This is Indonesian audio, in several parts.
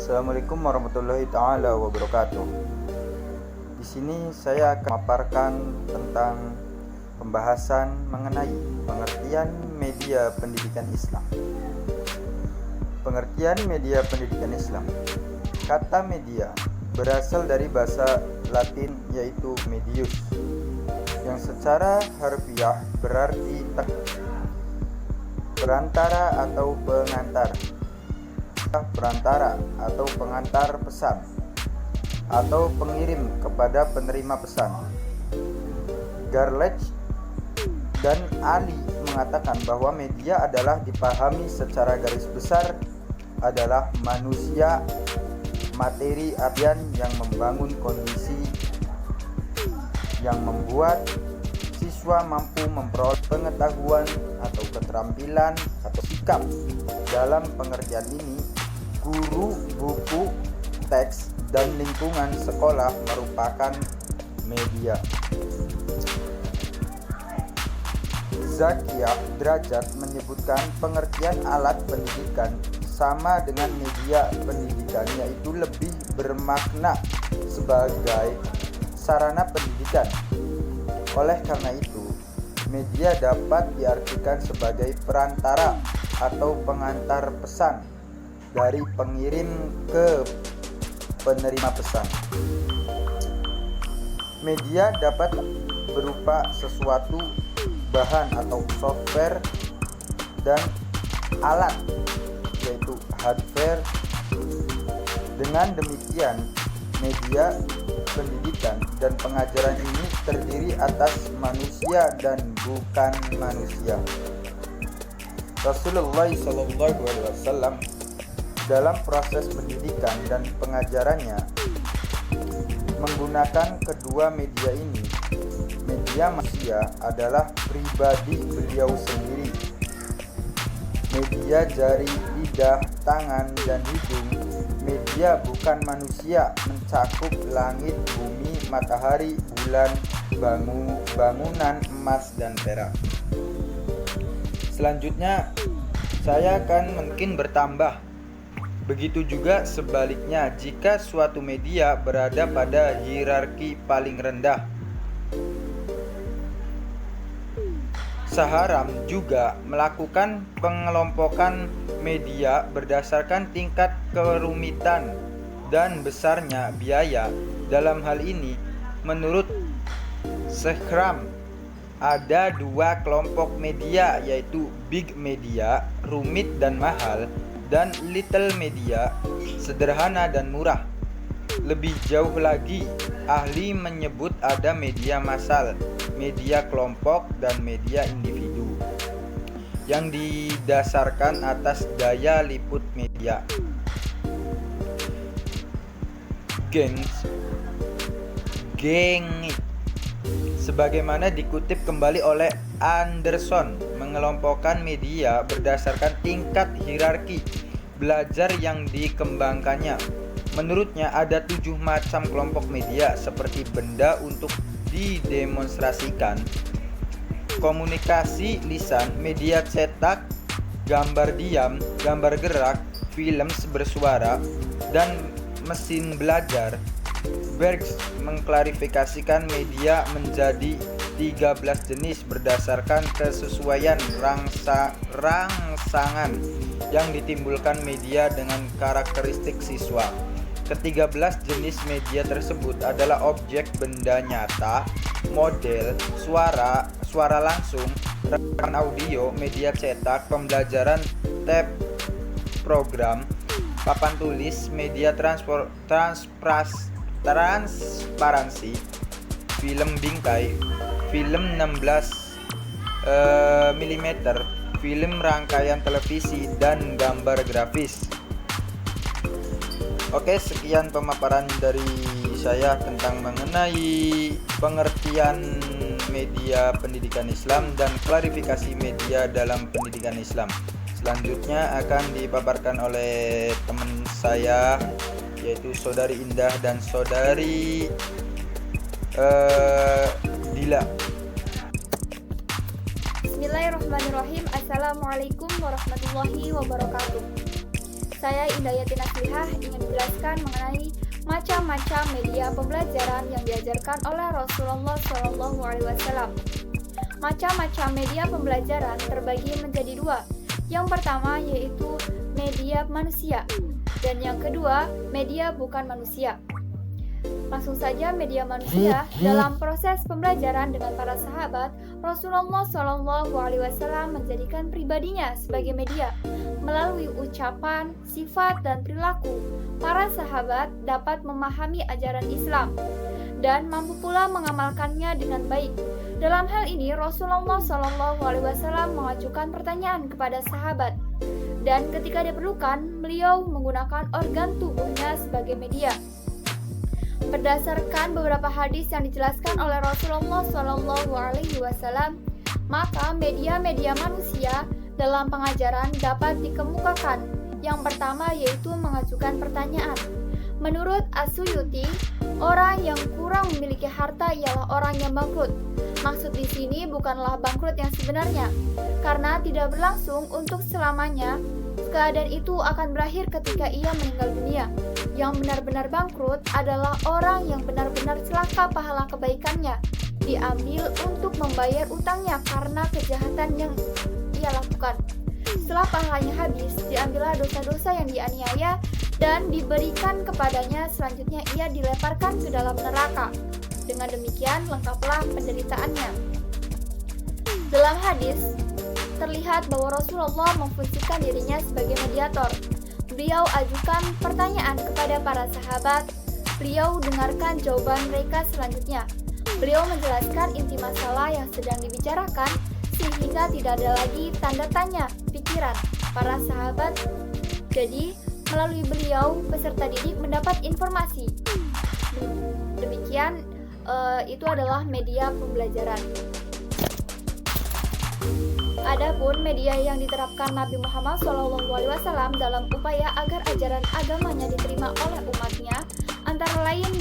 Assalamualaikum warahmatullahi taala wabarakatuh. Di sini saya akan memaparkan tentang pembahasan mengenai pengertian media pendidikan Islam. Pengertian media pendidikan Islam. Kata media berasal dari bahasa Latin yaitu medius, yang secara harfiah berarti perantara atau pengantar. Perantara atau pengantar pesan atau pengirim kepada penerima pesan. Garlech dan Ali mengatakan bahwa media adalah dipahami secara garis besar adalah manusia, materi artian yang membangun kondisi yang membuat siswa mampu memperoleh pengetahuan atau keterampilan atau sikap. Dalam pengertian ini, guru, buku, teks, dan lingkungan sekolah merupakan media. Zakiyah Derajat menyebutkan pengertian alat pendidikan sama dengan media pendidikan, yaitu lebih bermakna sebagai sarana pendidikan. Oleh karena itu, media dapat diartikan sebagai perantara atau pengantar pesan dari pengirim ke penerima pesan. Media dapat berupa sesuatu bahan atau software dan alat, yaitu hardware. Dengan demikian, media pendidikan dan pengajaran ini terdiri atas manusia dan bukan manusia. Rasulullah SAW dalam proses pendidikan dan pengajarannya menggunakan kedua media ini. Media manusia adalah pribadi beliau sendiri. Media jari, lidah, tangan, dan hidung. Media bukan manusia mencakup langit, bumi, matahari, bulan, bangunan, emas, dan perak. Selanjutnya saya akan mungkin bertambah. Begitu juga sebaliknya jika suatu media berada pada hierarki paling rendah. Saharam juga melakukan pengelompokan media berdasarkan tingkat kerumitan dan besarnya biaya. Dalam hal ini, menurut Shahram, ada dua kelompok media, yaitu big media, rumit dan mahal, dan little media, sederhana dan murah. Lebih jauh lagi, ahli menyebut ada media massal, media kelompok, dan media individu yang didasarkan atas daya liput media. Geng sebagaimana dikutip kembali oleh Anderson, mengelompokkan media berdasarkan tingkat hierarki belajar yang dikembangkannya. Menurutnya ada 7 macam kelompok media, seperti benda untuk didemonstrasikan, komunikasi lisan, media cetak, gambar diam, gambar gerak, film bersuara, dan mesin belajar. Bergs mengklarifikasikan media menjadi 13 jenis berdasarkan kesesuaian rangsangan yang ditimbulkan media dengan karakteristik siswa. Ke-13 jenis media tersebut adalah objek benda nyata, model, suara langsung, rekaman audio, media cetak, pembelajaran, tape, program, papan tulis, media transparansi, film bingkai, film 16 mm, film rangkaian televisi, dan gambar grafis. Oke, sekian pemaparan dari saya tentang mengenai pengertian media pendidikan Islam dan klarifikasi media dalam pendidikan Islam. Selanjutnya akan dipaparkan oleh teman saya, yaitu Saudari Indah dan Saudari Dila. Bismillahirrahmanirrahim. Assalamualaikum warahmatullahi wabarakatuh. Saya Indayati Naslihah ingin menjelaskan mengenai macam-macam media pembelajaran yang diajarkan oleh Rasulullah SAW. Macam-macam media pembelajaran terbagi menjadi dua. Yang pertama yaitu media manusia, dan yang kedua media bukan manusia. Langsung saja, media manusia. Dalam proses pembelajaran dengan para sahabat, Rasulullah SAW menjadikan pribadinya sebagai media. Melalui ucapan, sifat, dan perilaku, para sahabat dapat memahami ajaran Islam dan mampu pula mengamalkannya dengan baik. Dalam hal ini, Rasulullah SAW mengajukan pertanyaan kepada sahabat, dan ketika diperlukan, beliau menggunakan organ tubuhnya sebagai media. Berdasarkan beberapa hadis yang dijelaskan oleh Rasulullah SAW, maka media-media manusia dalam pengajaran dapat dikemukakan. Yang pertama yaitu mengajukan pertanyaan. Menurut As-Suyuti, orang yang kurang memiliki harta ialah orang yang bangkrut. Maksud di sini bukanlah bangkrut yang sebenarnya, karena tidak berlangsung untuk selamanya. Keadaan itu akan berakhir ketika ia meninggal dunia. Yang benar-benar bangkrut adalah orang yang benar-benar celaka pahala kebaikannya diambil untuk membayar utangnya karena kejahatan yang ia lakukan. Setelah pahalanya habis, diambillah dosa-dosa yang dianiaya dan diberikan kepadanya. Selanjutnya ia dilemparkan ke dalam neraka. Dengan demikian lengkaplah penderitaannya. Dalam hadis terlihat bahwa Rasulullah memfungsikan dirinya sebagai mediator. Beliau ajukan pertanyaan kepada para sahabat. Beliau dengarkan jawaban mereka selanjutnya. Beliau menjelaskan inti masalah yang sedang dibicarakan sehingga tidak ada lagi tanda tanya pikiran para sahabat. Jadi, melalui beliau, peserta didik mendapat informasi. Demikian, itu adalah media pembelajaran. Adapun media yang diterapkan Nabi Muhammad SAW dalam upaya agar ajaran agamanya diterima oleh umatnya, antara lain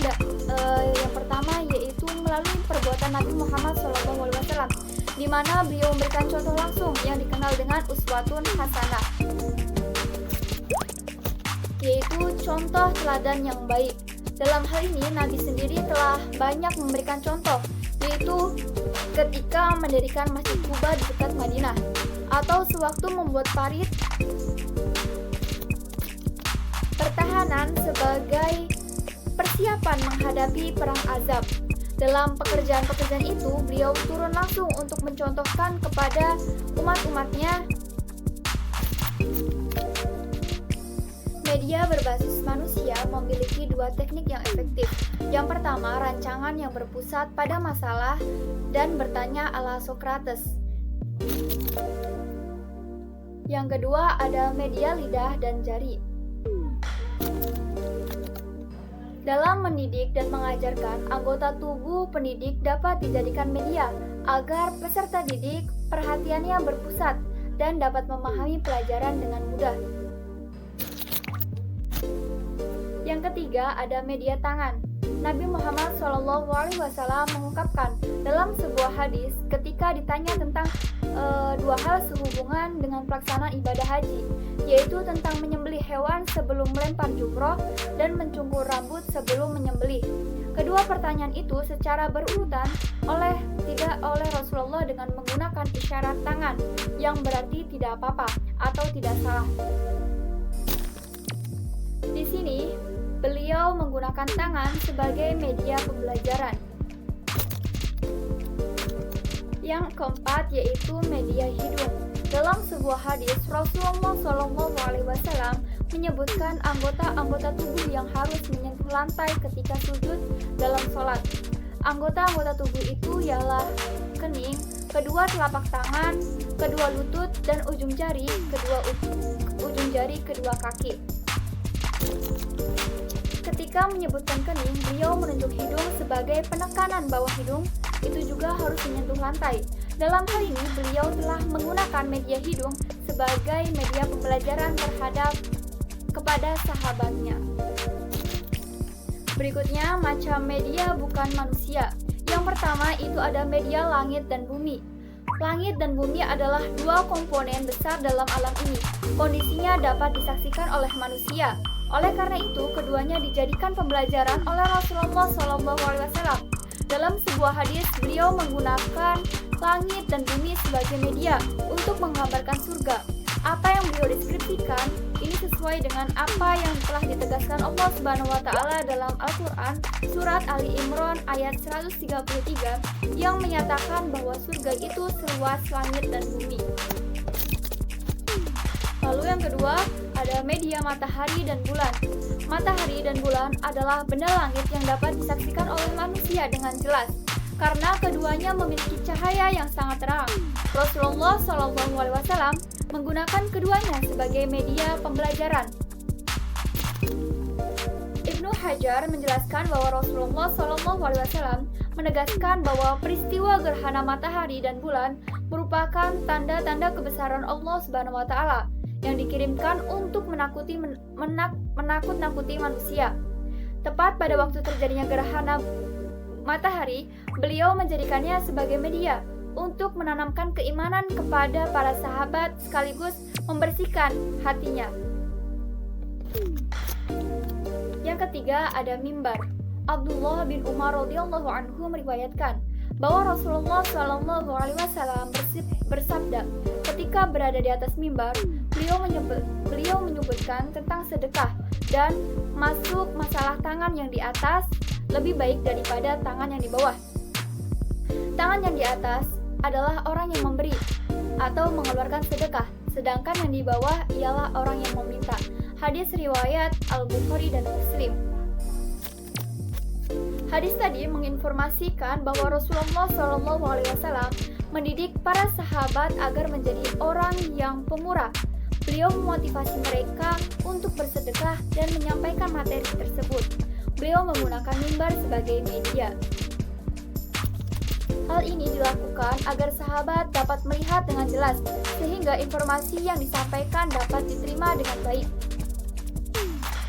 yang pertama yaitu melalui perbuatan Nabi Muhammad SAW, di mana beliau memberikan contoh langsung yang dikenal dengan uswatun hasanah, yaitu contoh teladan yang baik. Dalam hal ini, Nabi sendiri telah banyak memberikan contoh, yaitu ketika mendirikan Masjid Quba di dekat Madinah, atau sewaktu membuat parit pertahanan sebagai persiapan menghadapi perang Azab. Dalam pekerjaan-pekerjaan itu, beliau turun langsung untuk mencontohkan kepada umat-umatnya. Media berbasis manusia memiliki dua teknik yang efektif. Yang pertama, rancangan yang berpusat pada masalah dan bertanya ala Sokrates. Yang kedua, ada media lidah dan jari. Dalam mendidik dan mengajarkan, anggota tubuh pendidik dapat dijadikan media agar peserta didik perhatiannya berpusat dan dapat memahami pelajaran dengan mudah. Yang ketiga, ada media tangan. Nabi Muhammad SAW mengungkapkan dalam sebuah hadis ketika ditanya tentang dua hal sehubungan dengan pelaksanaan ibadah haji, yaitu tentang menyembelih hewan sebelum melempar jumroh dan mencukur rambut sebelum menyembelih. Kedua pertanyaan itu secara berurutan tidak oleh Rasulullah dengan menggunakan isyarat tangan yang berarti tidak apa-apa atau tidak salah. Di sini beliau menggunakan tangan sebagai media pembelajaran. Yang keempat yaitu media hidung. Dalam sebuah hadis, Rasulullah SAW menyebutkan anggota-anggota tubuh yang harus menyentuh lantai ketika sujud dalam sholat. Anggota-anggota tubuh itu ialah kening, kedua telapak tangan, kedua lutut, dan ujung jari kedua kaki. Ketika menyebutkan kening, beliau menunjuk hidung sebagai penekanan bawah hidung, itu juga harus menyentuh lantai. Dalam hal ini, beliau telah menggunakan media hidung sebagai media pembelajaran kepada sahabatnya. Berikutnya, macam media bukan manusia. Yang pertama itu ada media langit dan bumi. Langit dan bumi adalah dua komponen besar dalam alam ini. Kondisinya dapat disaksikan oleh manusia. Oleh karena itu, keduanya dijadikan pembelajaran oleh Rasulullah SAW. Dalam sebuah hadis, beliau menggunakan langit dan bumi sebagai media untuk menggambarkan surga. Apa yang beliau deskripsikan ini sesuai dengan apa yang telah ditegaskan Allah Subhanahu wa taala dalam Al-Qur'an surat Ali Imran ayat 133 yang menyatakan bahwa surga itu seluas langit dan bumi. Lalu yang kedua, ada media matahari dan bulan. Matahari dan bulan adalah benda langit yang dapat disaksikan oleh manusia dengan jelas karena keduanya memiliki cahaya yang sangat terang. Rasulullah SAW menggunakan keduanya sebagai media pembelajaran. Ibnu Hajar menjelaskan bahwa Rasulullah SAW menegaskan bahwa peristiwa gerhana matahari dan bulan merupakan tanda-tanda kebesaran Allah Subhanahu wa taala yang dikirimkan untuk menakut-nakuti manusia. Tepat pada waktu terjadinya gerhana matahari, beliau menjadikannya sebagai media untuk menanamkan keimanan kepada para sahabat sekaligus membersihkan hatinya. Yang ketiga ada mimbar. Abdullah bin Umar radhiyallahu anhu meriwayatkan bahwa Rasulullah SAW bersabda, ketika berada di atas mimbar, beliau menyebutkan tentang sedekah dan masuk masalah tangan yang di atas lebih baik daripada tangan yang di bawah. Tangan yang di atas adalah orang yang memberi atau mengeluarkan sedekah, sedangkan yang di bawah ialah orang yang meminta. Hadis riwayat Al-Bukhari dan Muslim. Hadis tadi menginformasikan bahwa Rasulullah SAW mendidik para sahabat agar menjadi orang yang pemurah. Beliau memotivasi mereka untuk bersedekah dan menyampaikan materi tersebut. Beliau menggunakan mimbar sebagai media. Hal ini dilakukan agar sahabat dapat melihat dengan jelas, sehingga informasi yang disampaikan dapat diterima dengan baik.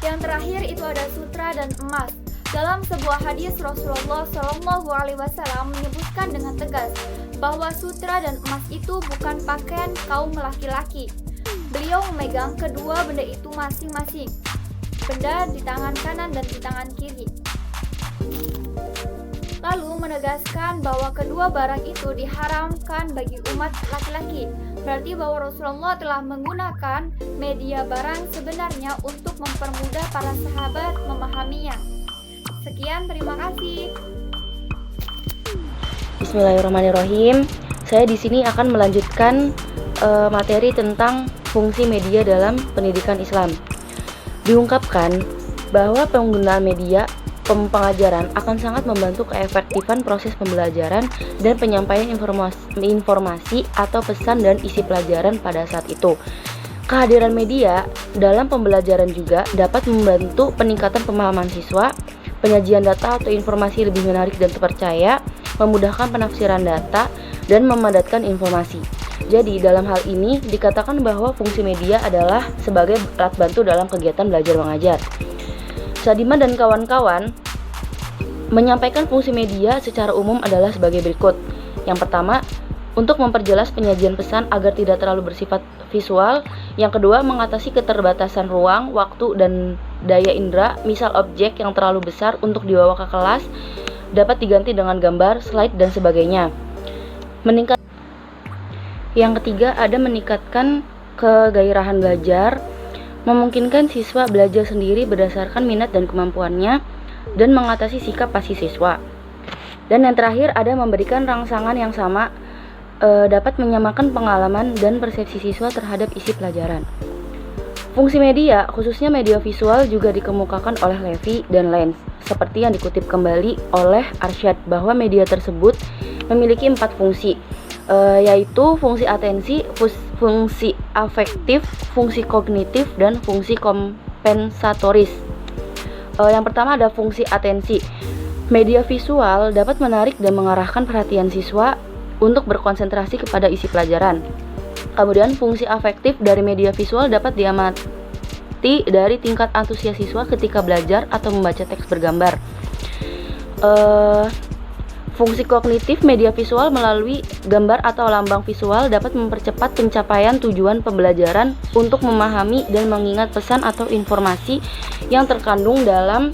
Yang terakhir itu ada sutra dan emas. Dalam sebuah hadis Rasulullah SAW menyebutkan dengan tegas bahwa sutra dan emas itu bukan pakaian kaum laki-laki. Beliau memegang kedua benda itu masing-masing, benda di tangan kanan dan di tangan kiri. Lalu menegaskan bahwa kedua barang itu diharamkan bagi umat laki-laki. Berarti bahwa Rasulullah telah menggunakan media barang sebenarnya untuk mempermudah para sahabat memahaminya. Sekian, terima kasih. Bismillahirrahmanirrahim. Saya di sini akan melanjutkan materi tentang fungsi media dalam pendidikan Islam. Diungkapkan bahwa penggunaan media pengajaran akan sangat membantu keefektifan proses pembelajaran dan penyampaian informasi atau pesan dan isi pelajaran pada saat itu. Kehadiran media dalam pembelajaran juga dapat membantu peningkatan pemahaman siswa, penyajian data atau informasi lebih menarik dan terpercaya, memudahkan penafsiran data, dan memadatkan informasi. Jadi, dalam hal ini dikatakan bahwa fungsi media adalah sebagai alat bantu dalam kegiatan belajar mengajar. Sadiman dan kawan-kawan menyampaikan fungsi media secara umum adalah sebagai berikut. Yang pertama, untuk memperjelas penyajian pesan agar tidak terlalu bersifat visual. Yang kedua, mengatasi keterbatasan ruang, waktu, dan daya indera. Misal objek yang terlalu besar untuk dibawa ke kelas dapat diganti dengan gambar, slide, dan sebagainya. Yang ketiga, ada meningkatkan kegairahan belajar, memungkinkan siswa belajar sendiri berdasarkan minat dan kemampuannya, dan mengatasi sikap pasif siswa. Dan yang terakhir, ada memberikan rangsangan yang sama, dapat menyamakan pengalaman dan persepsi siswa terhadap isi pelajaran. Fungsi media, khususnya media visual, juga dikemukakan oleh Levy dan Lenz, seperti yang dikutip kembali oleh Arsyad bahwa media tersebut memiliki 4 fungsi, yaitu fungsi atensi, fungsi afektif, fungsi kognitif, dan fungsi kompensatoris. Yang pertama ada fungsi atensi. Media visual dapat menarik dan mengarahkan perhatian siswa untuk berkonsentrasi kepada isi pelajaran. Kemudian fungsi afektif dari media visual dapat diamati dari tingkat antusias siswa ketika belajar atau membaca teks bergambar. Fungsi kognitif media visual melalui gambar atau lambang visual dapat mempercepat pencapaian tujuan pembelajaran untuk memahami dan mengingat pesan atau informasi yang terkandung dalam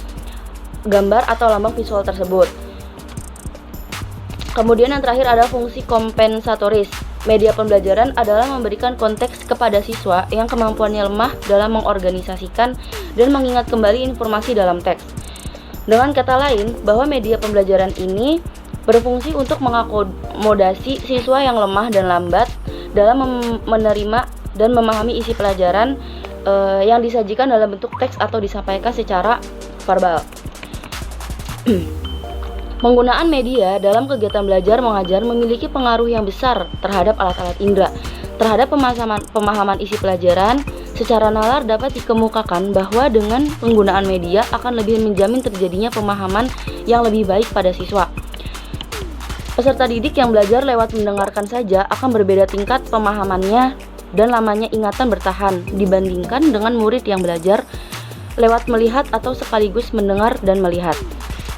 gambar atau lambang visual tersebut. Kemudian yang terakhir ada fungsi kompensatoris. Media pembelajaran adalah memberikan konteks kepada siswa yang kemampuannya lemah dalam mengorganisasikan dan mengingat kembali informasi dalam teks. Dengan kata lain, bahwa media pembelajaran ini berfungsi untuk mengakomodasi siswa yang lemah dan lambat dalam menerima dan memahami isi pelajaran yang disajikan dalam bentuk teks atau disampaikan secara verbal. Penggunaan media dalam kegiatan belajar mengajar memiliki pengaruh yang besar terhadap alat-alat indera. Terhadap pemahaman isi pelajaran, secara nalar dapat dikemukakan bahwa dengan penggunaan media akan lebih menjamin terjadinya pemahaman yang lebih baik pada siswa. Peserta didik yang belajar lewat mendengarkan saja akan berbeda tingkat pemahamannya dan lamanya ingatan bertahan dibandingkan dengan murid yang belajar lewat melihat atau sekaligus mendengar dan melihat.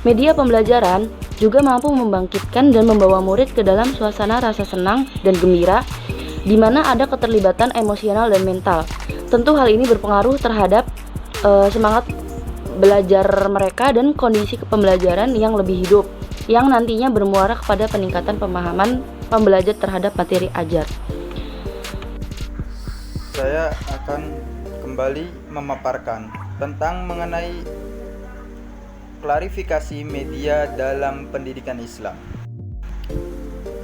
Media pembelajaran juga mampu membangkitkan dan membawa murid ke dalam suasana rasa senang dan gembira, di mana ada keterlibatan emosional dan mental. Tentu hal ini berpengaruh terhadap semangat belajar mereka dan kondisi pembelajaran yang lebih hidup, yang nantinya bermuara kepada peningkatan pemahaman pembelajar terhadap materi ajar. Saya akan kembali memaparkan tentang mengenai klarifikasi media dalam pendidikan Islam.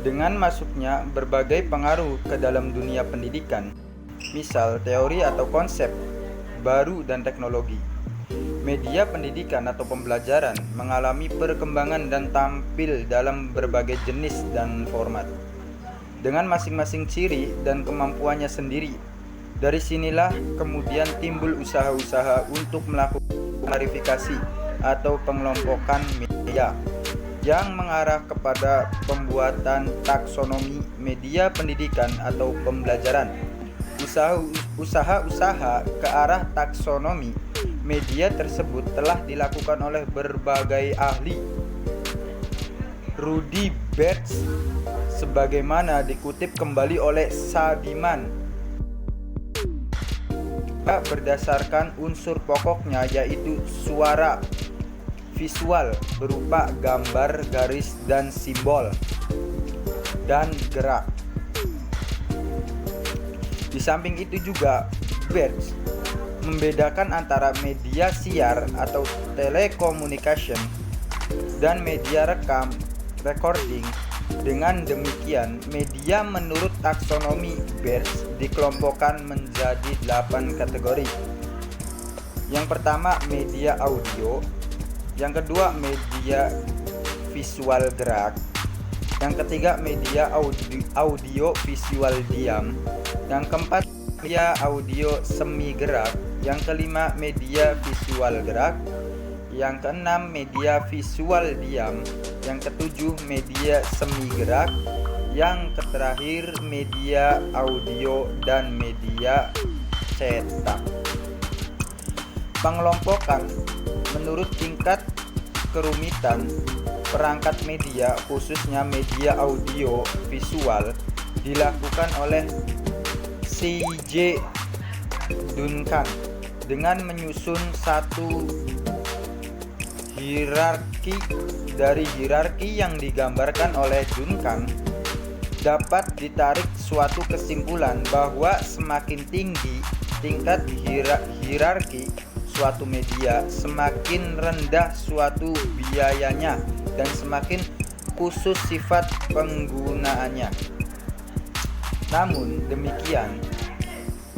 Dengan masuknya berbagai pengaruh ke dalam dunia pendidikan, misal teori atau konsep baru dan teknologi, media pendidikan atau pembelajaran mengalami perkembangan dan tampil dalam berbagai jenis dan format, dengan masing-masing ciri dan kemampuannya sendiri. Dari sinilah kemudian timbul usaha-usaha untuk melakukan klarifikasi atau pengelompokan media yang mengarah kepada pembuatan taksonomi media pendidikan atau pembelajaran. Usaha-usaha ke arah taksonomi media tersebut telah dilakukan oleh berbagai ahli. Rudy Betts sebagaimana dikutip kembali oleh Sadiman berdasarkan unsur pokoknya, yaitu suara visual berupa gambar, garis, dan simbol, dan gerak. Di samping itu juga Betts membedakan antara media siar atau telekommunikasi dan media recording. Dengan demikian, media menurut taksonomi Betts dikelompokkan menjadi 8 kategori. Yang pertama, media audio. Yang kedua, media visual gerak. Yang ketiga, media audio visual diam. Yang keempat, media audio semi gerak. Yang kelima, media visual gerak. Yang keenam, media visual diam. Yang ketujuh, media semi gerak. Yang terakhir, media audio dan media cetak. Pengelompokan menurut tingkat kerumitan perangkat media, khususnya media audio visual, dilakukan oleh C.J. Duncan dengan menyusun satu hierarki. Dari hierarki yang digambarkan oleh Duncan, dapat ditarik suatu kesimpulan bahwa semakin tinggi tingkat hierarki suatu media, semakin rendah suatu biayanya dan semakin khusus sifat penggunaannya. Namun demikian,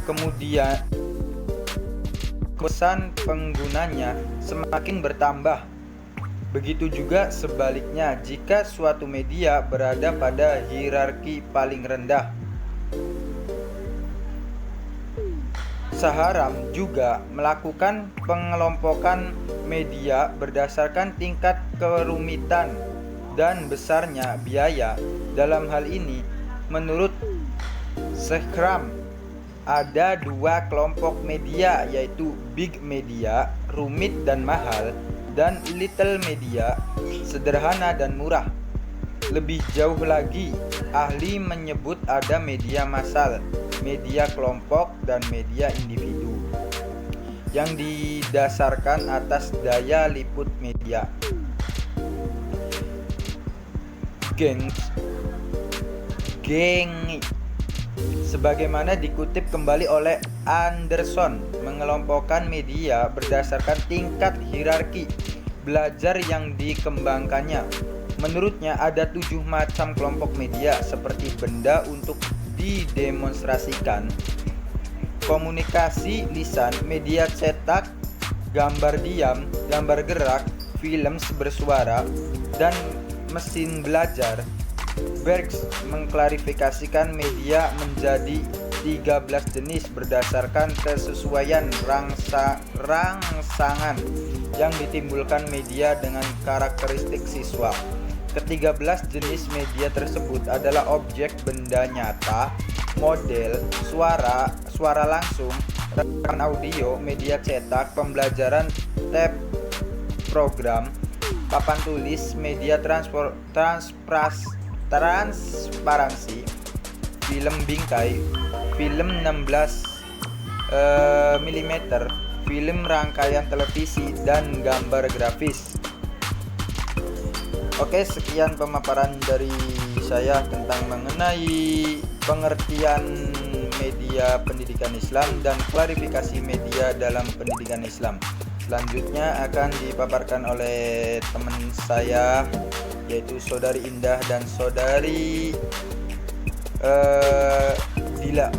kemudian pesan penggunanya semakin bertambah. Begitu juga sebaliknya jika suatu media berada pada hierarki paling rendah. Saharam juga melakukan pengelompokan media berdasarkan tingkat kerumitan dan besarnya biaya. Dalam hal ini, menurut Shahram, ada dua kelompok media, yaitu big media, rumit dan mahal, dan little media, sederhana dan murah. Lebih jauh lagi, ahli menyebut ada media massal, media kelompok, dan media individu yang didasarkan atas daya liput media. Geng sebagaimana dikutip kembali oleh Anderson, mengelompokkan media berdasarkan tingkat hierarki belajar yang dikembangkannya. Menurutnya ada 7 macam kelompok media seperti benda untuk didemonstrasikan, komunikasi lisan, media cetak, gambar diam, gambar gerak, film bersuara, dan mesin belajar. Bergs mengklarifikasikan media menjadi 13 jenis berdasarkan kesesuaian rangsangan yang ditimbulkan media dengan karakteristik siswa. Ke-13 jenis media tersebut adalah objek benda nyata, model, suara langsung, rekaman audio, media cetak, pembelajaran, tab program, papan tulis, media transparansi, film bingkai, film 16 mm, film rangkaian televisi, dan gambar grafis. Oke, sekian pemaparan dari saya tentang mengenai pengertian media pendidikan Islam dan klarifikasi media dalam pendidikan Islam. Selanjutnya akan dipaparkan oleh teman saya, yaitu Saudari Indah dan Saudari Dila.